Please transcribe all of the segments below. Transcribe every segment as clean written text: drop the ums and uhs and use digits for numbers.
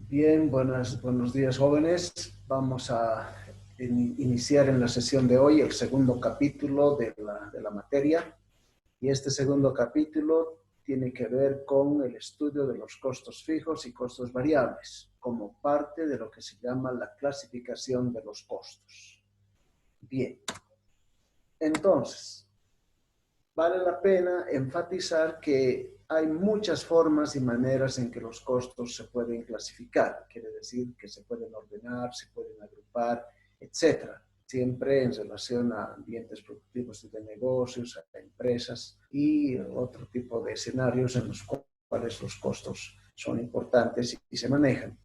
Bien, buenos días, jóvenes. Vamos a iniciar en la sesión de hoy el segundo capítulo de la materia. Y este segundo capítulo tiene que ver con el estudio de los costos fijos y costos variables, como parte de lo que se llama la clasificación de los costos. Bien, entonces, vale la pena enfatizar que hay muchas formas y maneras en que los costos se pueden clasificar. Quiere decir que se pueden ordenar, se pueden agrupar, etcétera. Siempre en relación a ambientes productivos y de negocios, a empresas y otro tipo de escenarios en los cuales los costos son importantes y se manejan.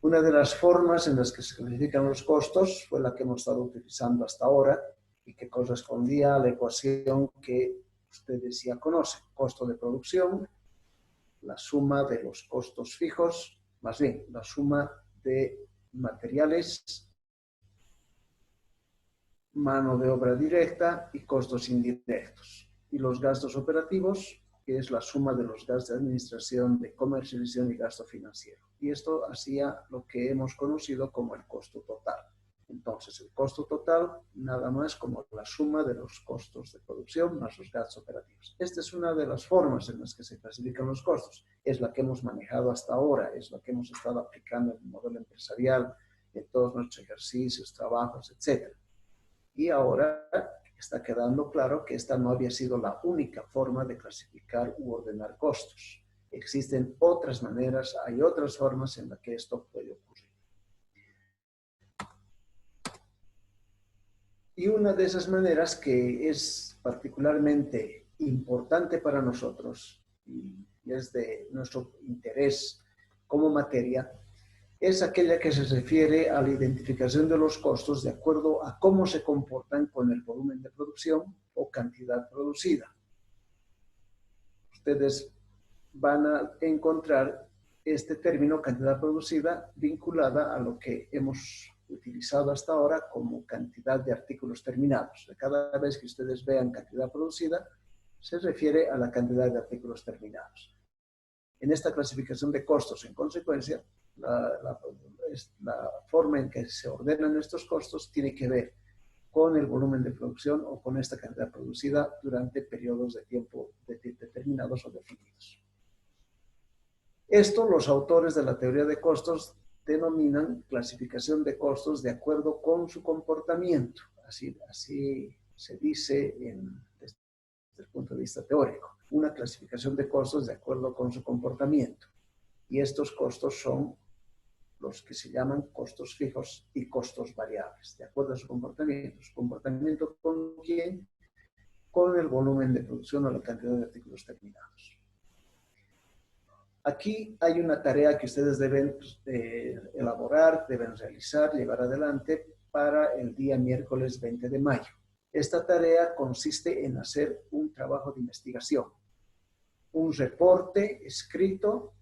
Una de las formas en las que se clasifican los costos fue la que hemos estado utilizando hasta ahora y que correspondía a la ecuación que ustedes ya conocen. Costo de producción, la suma de los costos fijos, más bien, la suma de materiales, mano de obra directa y costos indirectos. Y los gastos operativos, que es la suma de los gastos de administración, de comercialización y gasto financiero. Y esto hacía lo que hemos conocido como el costo total. Entonces, el costo total, nada más como la suma de los costos de producción más los gastos operativos. Esta es una de las formas en las que se clasifican los costos. Es la que hemos manejado hasta ahora, es la que hemos estado aplicando en el modelo empresarial, en todos nuestros ejercicios, trabajos, etc. Y ahora está quedando claro que esta no había sido la única forma de clasificar u ordenar costos. Existen otras maneras, hay otras formas en las que esto puede ocurrir. Y una de esas maneras que es particularmente importante para nosotros y es de nuestro interés como materia, es aquella que se refiere a la identificación de los costos de acuerdo a cómo se comportan con el volumen de producción o cantidad producida. Ustedes van a encontrar este término cantidad producida vinculada a lo que hemos utilizado hasta ahora como cantidad de artículos terminados. Cada vez que ustedes vean cantidad producida, se refiere a la cantidad de artículos terminados. En esta clasificación de costos, en consecuencia, la forma en que se ordenan estos costos tiene que ver con el volumen de producción o con esta cantidad producida durante periodos de tiempo determinados o definidos. Esto los autores de la teoría de costos denominan clasificación de costos de acuerdo con su comportamiento. Así se dice desde el punto de vista teórico. Una clasificación de costos de acuerdo con su comportamiento. Y estos costos son los que se llaman costos fijos y costos variables, de acuerdo a su comportamiento. ¿Su comportamiento con quién? Con el volumen de producción o la cantidad de artículos terminados. Aquí hay una tarea que ustedes deben elaborar, deben realizar, llevar adelante para el día miércoles 20 de mayo. Esta tarea consiste en hacer un trabajo de investigación, un reporte escrito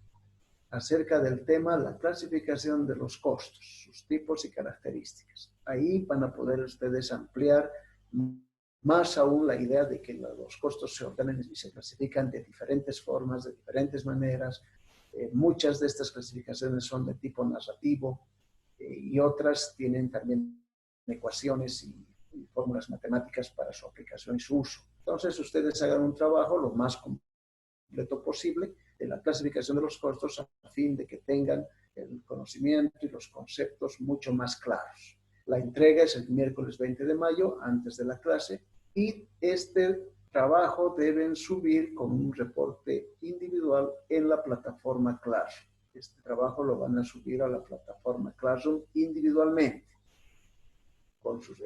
acerca del tema la clasificación de los costos, sus tipos y características. Ahí van a poder ustedes ampliar más aún la idea de que los costos se ordenan y se clasifican de diferentes formas, de diferentes maneras. Muchas de estas clasificaciones son de tipo narrativo y otras tienen también ecuaciones y fórmulas matemáticas para su aplicación y su uso. Entonces, ustedes hagan un trabajo lo más completo posible de la clasificación de los costos a fin de que tengan el conocimiento y los conceptos mucho más claros. La entrega es el miércoles 20 de mayo, antes de la clase, y este trabajo deben subir con un reporte individual en la plataforma Classroom. Este trabajo lo van a subir a la plataforma Classroom individualmente.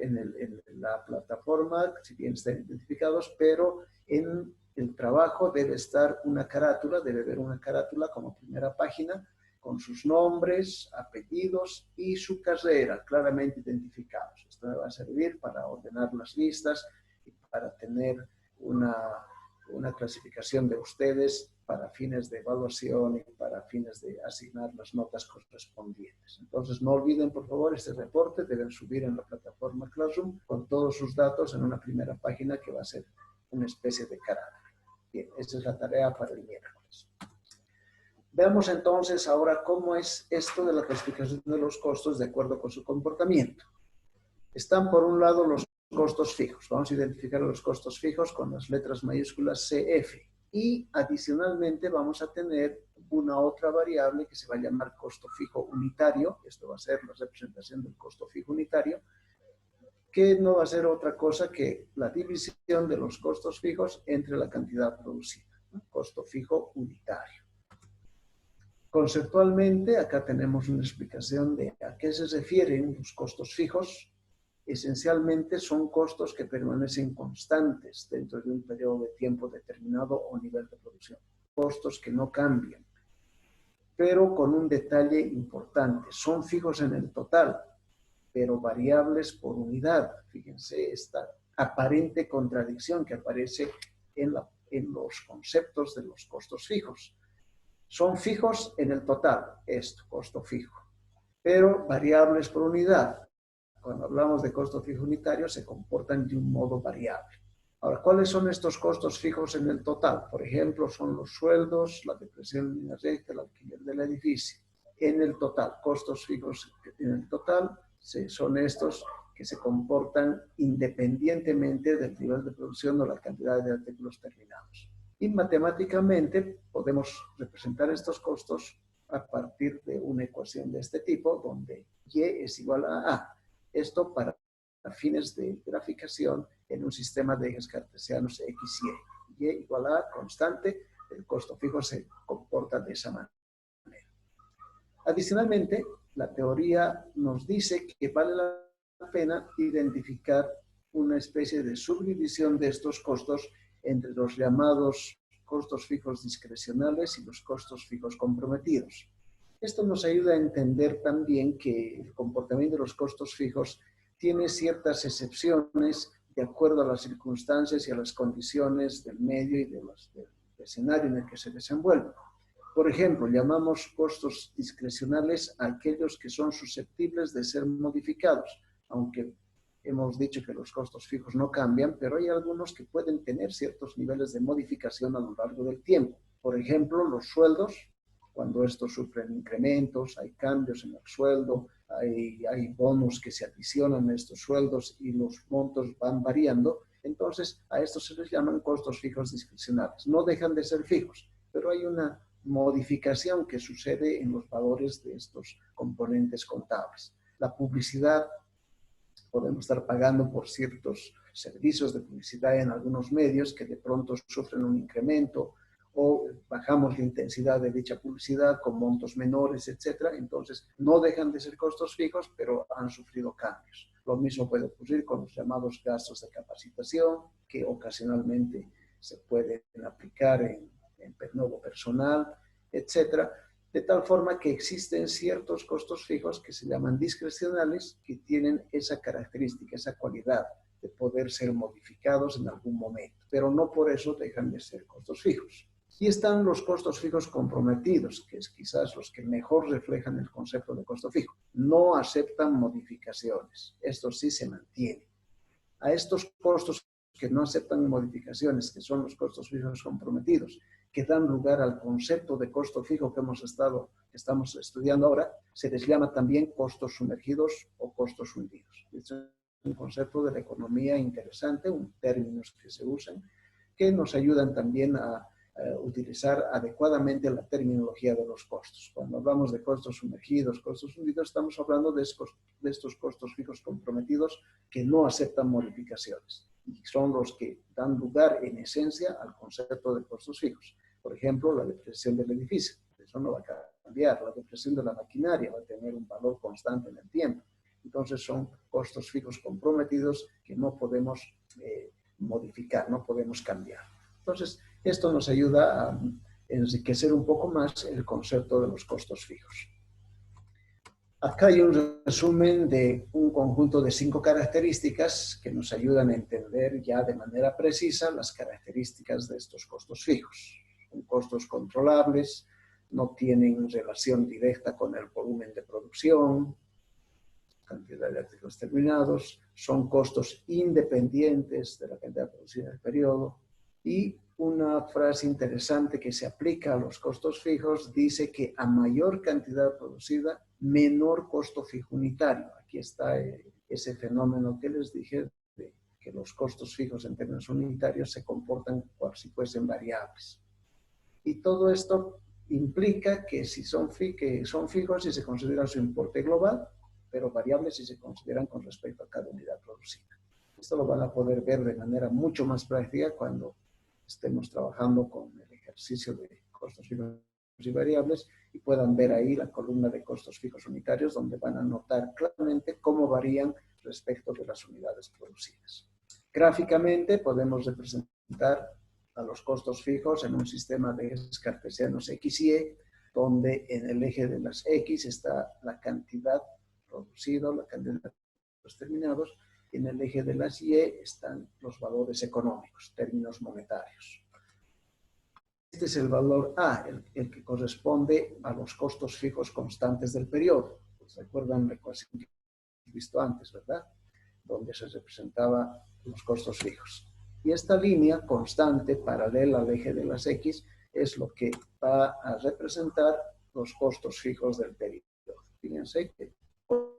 En la plataforma, si bien están identificados, pero en el trabajo debe estar una carátula, debe haber una carátula como primera página con sus nombres, apellidos y su carrera claramente identificados. Esto me va a servir para ordenar las listas y para tener una clasificación de ustedes para fines de evaluación y para fines de asignar las notas correspondientes. Entonces, no olviden, por favor, este reporte deben subir en la plataforma Classroom con todos sus datos en una primera página que va a ser una especie de carácter. Bien, esa es la tarea para el miércoles. Veamos entonces ahora cómo es esto de la clasificación de los costos de acuerdo con su comportamiento. Están por un lado los costos fijos. Vamos a identificar los costos fijos con las letras mayúsculas CF. Y adicionalmente vamos a tener una otra variable que se va a llamar costo fijo unitario. Esto va a ser la representación del costo fijo unitario, que no va a ser otra cosa que la división de los costos fijos entre la cantidad producida. Costo fijo unitario. Conceptualmente, acá tenemos una explicación de a qué se refieren los costos fijos. Esencialmente son costos que permanecen constantes dentro de un periodo de tiempo determinado o nivel de producción. Costos que no cambian, pero con un detalle importante. Son fijos en el total, pero variables por unidad. Fíjense esta aparente contradicción que aparece en los conceptos de los costos fijos. Son fijos en el total, esto, costo fijo, pero variables por unidad. Cuando hablamos de costo fijo unitario, se comportan de un modo variable. Ahora, ¿cuáles son estos costos fijos en el total? Por ejemplo, son los sueldos, la depreciación en línea recta, el alquiler del edificio. En el total, costos fijos en el total son estos que se comportan independientemente del nivel de producción o la cantidad de artículos terminados. Y matemáticamente podemos representar estos costos a partir de una ecuación de este tipo, donde Y es igual a A. Esto para fines de graficación en un sistema de ejes cartesianos X y Y. Y igual a A, constante, el costo fijo se comporta de esa manera. Adicionalmente, la teoría nos dice que vale la pena identificar una especie de subdivisión de estos costos entre los llamados costos fijos discrecionales y los costos fijos comprometidos. Esto nos ayuda a entender también que el comportamiento de los costos fijos tiene ciertas excepciones de acuerdo a las circunstancias y a las condiciones del medio y del escenario en el que se desenvuelve. Por ejemplo, llamamos costos discrecionales a aquellos que son susceptibles de ser modificados, aunque hemos dicho que los costos fijos no cambian, pero hay algunos que pueden tener ciertos niveles de modificación a lo largo del tiempo. Por ejemplo, los sueldos, cuando estos sufren incrementos, hay cambios en el sueldo, hay bonos que se adicionan a estos sueldos y los montos van variando, entonces a estos se les llaman costos fijos discrecionales. No dejan de ser fijos, pero hay una modificación que sucede en los valores de estos componentes contables. La publicidad, podemos estar pagando por ciertos servicios de publicidad en algunos medios que de pronto sufren un incremento o bajamos la intensidad de dicha publicidad con montos menores, etcétera. Entonces, no dejan de ser costos fijos, pero han sufrido cambios. Lo mismo puede ocurrir con los llamados gastos de capacitación, que ocasionalmente se pueden aplicar en nuevo personal, etcétera. De tal forma que existen ciertos costos fijos que se llaman discrecionales, que tienen esa característica, esa cualidad de poder ser modificados en algún momento, pero no por eso dejan de ser costos fijos. Y están los costos fijos comprometidos, que es quizás los que mejor reflejan el concepto de costo fijo. No aceptan modificaciones, estos sí se mantienen. A estos costos que no aceptan modificaciones, que son los costos fijos comprometidos, que dan lugar al concepto de costo fijo que estamos estudiando ahora, se les llama también costos sumergidos o costos hundidos. Es un concepto de la economía interesante, términos que se usan, que nos ayudan también a utilizar adecuadamente la terminología de los costos. Cuando hablamos de costos sumergidos, costos hundidos, estamos hablando de estos costos fijos comprometidos que no aceptan modificaciones y son los que dan lugar en esencia al concepto de costos fijos. Por ejemplo, la depreciación del edificio, eso no va a cambiar. La depreciación de la maquinaria va a tener un valor constante en el tiempo. Entonces son costos fijos comprometidos que no podemos modificar, no podemos cambiar. Entonces, esto nos ayuda a enriquecer un poco más el concepto de los costos fijos. Acá hay un resumen de un conjunto de 5 características que nos ayudan a entender ya de manera precisa las características de estos costos fijos. Son costos controlables, no tienen relación directa con el volumen de producción, cantidad de artículos terminados, son costos independientes de la cantidad producida en el periodo Y una frase interesante que se aplica a los costos fijos dice que a mayor cantidad producida, menor costo fijo unitario. Aquí está ese fenómeno que les dije de que los costos fijos en términos unitarios se comportan como si fuesen variables. Y todo esto implica que si son, que son fijos si se considera su importe global, pero variables si se consideran con respecto a cada unidad producida. Esto lo van a poder ver de manera mucho más práctica cuando estemos trabajando con el ejercicio de costos fijos y variables y puedan ver ahí la columna de costos fijos unitarios donde van a notar claramente cómo varían respecto de las unidades producidas. Gráficamente podemos representar a los costos fijos en un sistema de ejes cartesianos X y Y, donde en el eje de las X está la cantidad producida, la cantidad de los terminados, y en el eje de las Y están los valores económicos, términos monetarios. Este es el valor A, el que corresponde a los costos fijos constantes del periodo. Pues recuerdan la ecuación que hemos visto antes, ¿verdad? Donde se representaba los costos fijos. Y esta línea constante, paralela al eje de las X, es lo que va a representar los costos fijos del periodo. Fíjense que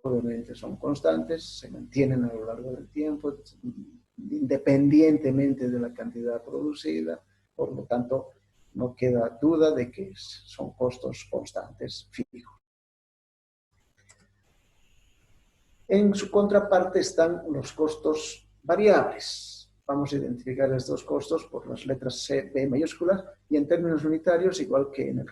obviamente son constantes, se mantienen a lo largo del tiempo, independientemente de la cantidad producida, por lo tanto, no queda duda de que son costos constantes fijos. En su contraparte están los costos variables. Vamos a identificar estos costos por las letras C, B mayúsculas, y en términos unitarios, igual que en el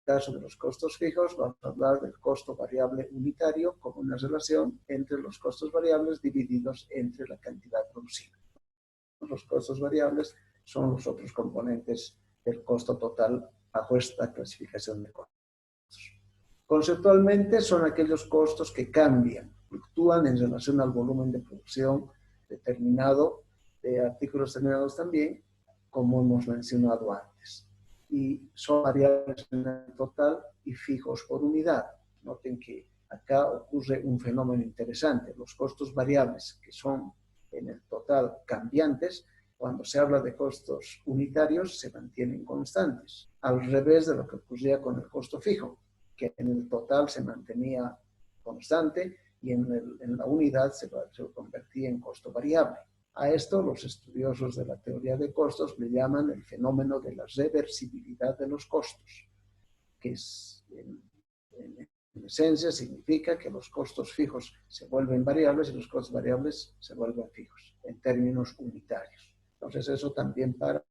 caso de los costos fijos, vamos a hablar del costo variable unitario como una relación entre los costos variables divididos entre la cantidad producida. Los costos variables son los otros componentes del costo total bajo esta clasificación de costos. Conceptualmente son aquellos costos que cambian, fluctúan en relación al volumen de producción determinado, de artículos terminados también, como hemos mencionado antes. Y son variables en el total y fijos por unidad. Noten que acá ocurre un fenómeno interesante. Los costos variables que son en el total cambiantes, cuando se habla de costos unitarios, se mantienen constantes, al revés de lo que ocurría con el costo fijo, que en el total se mantenía constante y en la unidad se convertía en costo variable. A esto los estudiosos de la teoría de costos le llaman el fenómeno de la reversibilidad de los costos, que es, en esencia significa que los costos fijos se vuelven variables y los costos variables se vuelven fijos, en términos unitarios. Entonces eso también para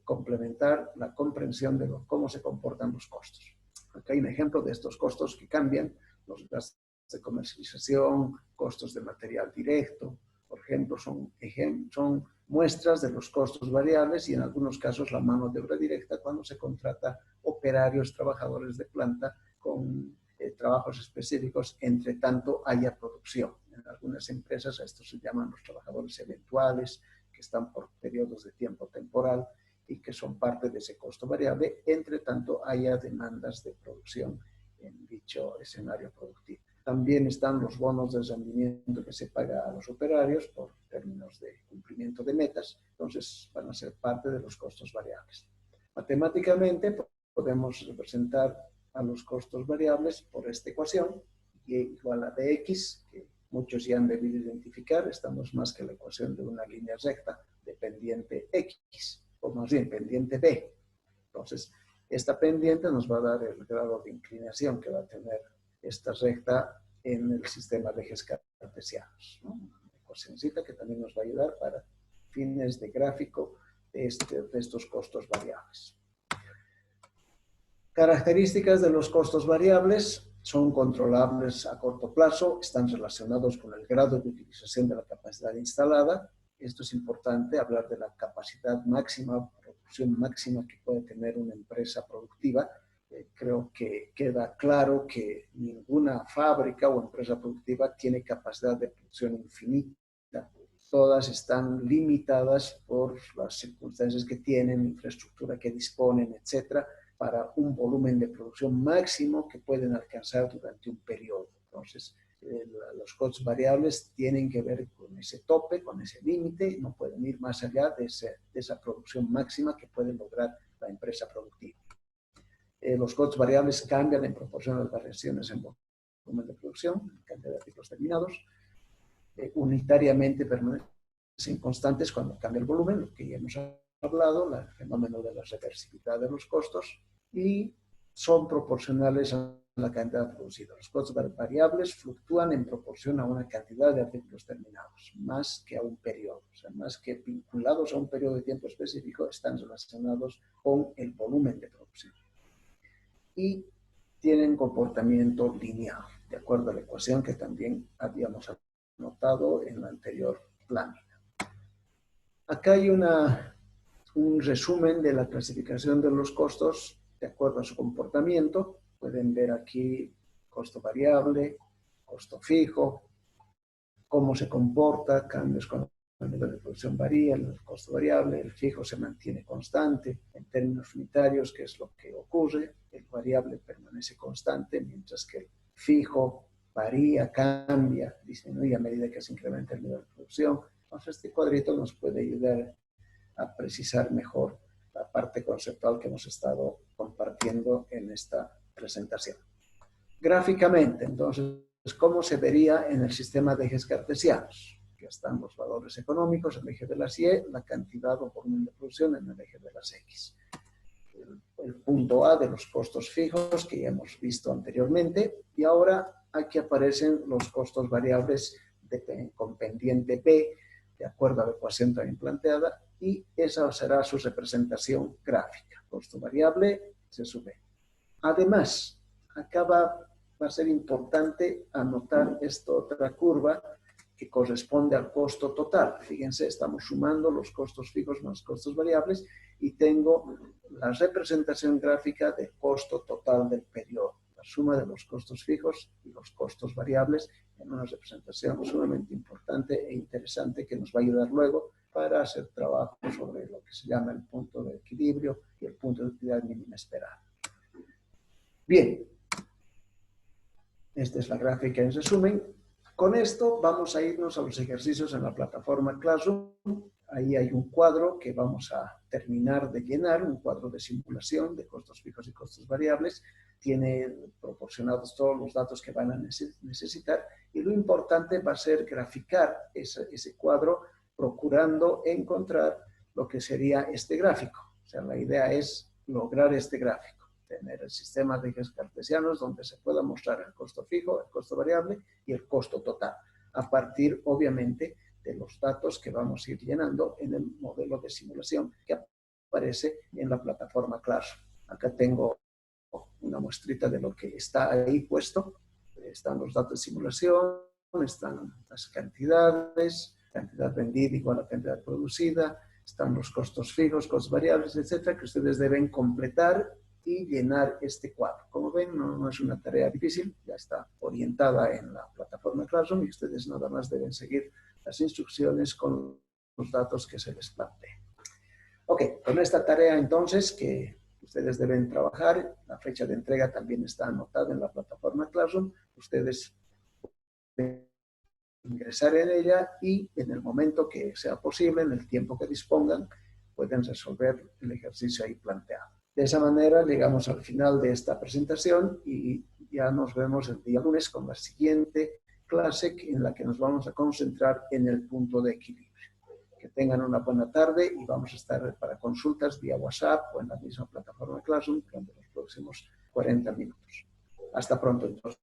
complementar la comprensión de cómo se comportan los costos. Aquí hay un ejemplo de estos costos que cambian, los gastos de comercialización, costos de material directo, por ejemplo, son muestras de los costos variables y en algunos casos la mano de obra directa cuando se contrata operarios, trabajadores de planta con trabajos específicos, entre tanto haya producción. En algunas empresas a estos se llaman los trabajadores eventuales, que están por periodos de tiempo temporal y que son parte de ese costo variable, entre tanto haya demandas de producción en dicho escenario productivo. También están los bonos de rendimiento que se paga a los operarios por términos de cumplimiento de metas, entonces van a ser parte de los costos variables. Matemáticamente podemos representar a los costos variables por esta ecuación, y igual a dx, que muchos ya han debido identificar, estamos más que la ecuación de una línea recta de pendiente x, o más bien pendiente b. Entonces, esta pendiente nos va a dar el grado de inclinación que va a tener esta recta en el sistema de ejes cartesianos, ¿no? Una ecuacióncita que también nos va a ayudar para fines de gráfico de estos costos variables. Características de los costos variables: son controlables a corto plazo, están relacionados con el grado de utilización de la capacidad instalada. Esto es importante, hablar de la capacidad máxima, producción máxima que puede tener una empresa productiva. Creo que queda claro que ninguna fábrica o empresa productiva tiene capacidad de producción infinita. Todas están limitadas por las circunstancias que tienen, infraestructura que disponen, etcétera, para un volumen de producción máximo que pueden alcanzar durante un periodo. Entonces, Los costos variables tienen que ver con ese tope, con ese límite, no pueden ir más allá de esa producción máxima que puede lograr la empresa productiva. Los costos variables cambian en proporción a las variaciones en volumen de producción, en cantidad de artículos terminados. Unitariamente permanecen constantes cuando cambia el volumen, lo que ya hemos hablado, el fenómeno de la reversibilidad de los costos, y son proporcionales a la cantidad producida. Los costos variables fluctúan en proporción a una cantidad de artículos terminados, más que a un periodo. O sea, más que vinculados a un periodo de tiempo específico, están relacionados con el volumen de producción. Y tienen comportamiento lineal, de acuerdo a la ecuación que también habíamos anotado en la anterior lámina. Acá hay un resumen de la clasificación de los costos de acuerdo a su comportamiento. Pueden ver aquí costo variable, costo fijo, cómo se comporta, cambios cuando el nivel de producción varía, el costo variable, el fijo se mantiene constante. En términos unitarios, ¿qué es lo que ocurre? El variable permanece constante, mientras que el fijo varía, cambia, disminuye a medida que se incrementa el nivel de producción. Entonces, este cuadrito nos puede ayudar a precisar mejor la parte conceptual que hemos estado compartiendo en esta presentación. Gráficamente, entonces, ¿cómo se vería en el sistema de ejes cartesianos? Que están los valores económicos en el eje de las Y, la cantidad o volumen de producción en el eje de las X. El punto A de los costos fijos que ya hemos visto anteriormente, y ahora aquí aparecen los costos variables con pendiente B, de acuerdo a la ecuación también planteada, y esa será su representación gráfica. Costo variable se sube. Además, acá va a ser importante anotar esta otra curva que corresponde al costo total. Fíjense, estamos sumando los costos fijos más costos variables y tengo la representación gráfica del costo total del periodo. La suma de los costos fijos y los costos variables en una representación sumamente importante e interesante que nos va a ayudar luego para hacer trabajo sobre lo que se llama el punto de equilibrio y el punto de utilidad mínima esperada. Bien, esta es la gráfica en resumen. Con esto vamos a irnos a los ejercicios en la plataforma Classroom. Ahí hay un cuadro que vamos a terminar de llenar, un cuadro de simulación de costos fijos y costos variables. Tiene proporcionados todos los datos que van a necesitar y lo importante va a ser graficar ese cuadro procurando encontrar lo que sería este gráfico. O sea, la idea es lograr este gráfico, tener el sistema de ejes cartesianos donde se pueda mostrar el costo fijo, el costo variable y el costo total, a partir, obviamente, de los datos que vamos a ir llenando en el modelo de simulación que aparece en la plataforma Classroom. Acá tengo una muestrita de lo que está ahí puesto. Están los datos de simulación, están las cantidades, cantidad vendida igual a cantidad producida, están los costos fijos, costos variables, etcétera, que ustedes deben completar y llenar este cuadro. Como ven, no es una tarea difícil, ya está orientada en la plataforma Classroom y ustedes nada más deben seguir las instrucciones con los datos que se les planteen. Ok, con esta tarea entonces que ustedes deben trabajar, la fecha de entrega también está anotada en la plataforma Classroom, ustedes deben ingresar en ella y en el momento que sea posible, en el tiempo que dispongan, pueden resolver el ejercicio ahí planteado. De esa manera llegamos al final de esta presentación y ya nos vemos el día lunes con la siguiente clase en la que nos vamos a concentrar en el punto de equilibrio. Que tengan una buena tarde y vamos a estar para consultas vía WhatsApp o en la misma plataforma Classroom durante los próximos 40 minutos. Hasta pronto entonces.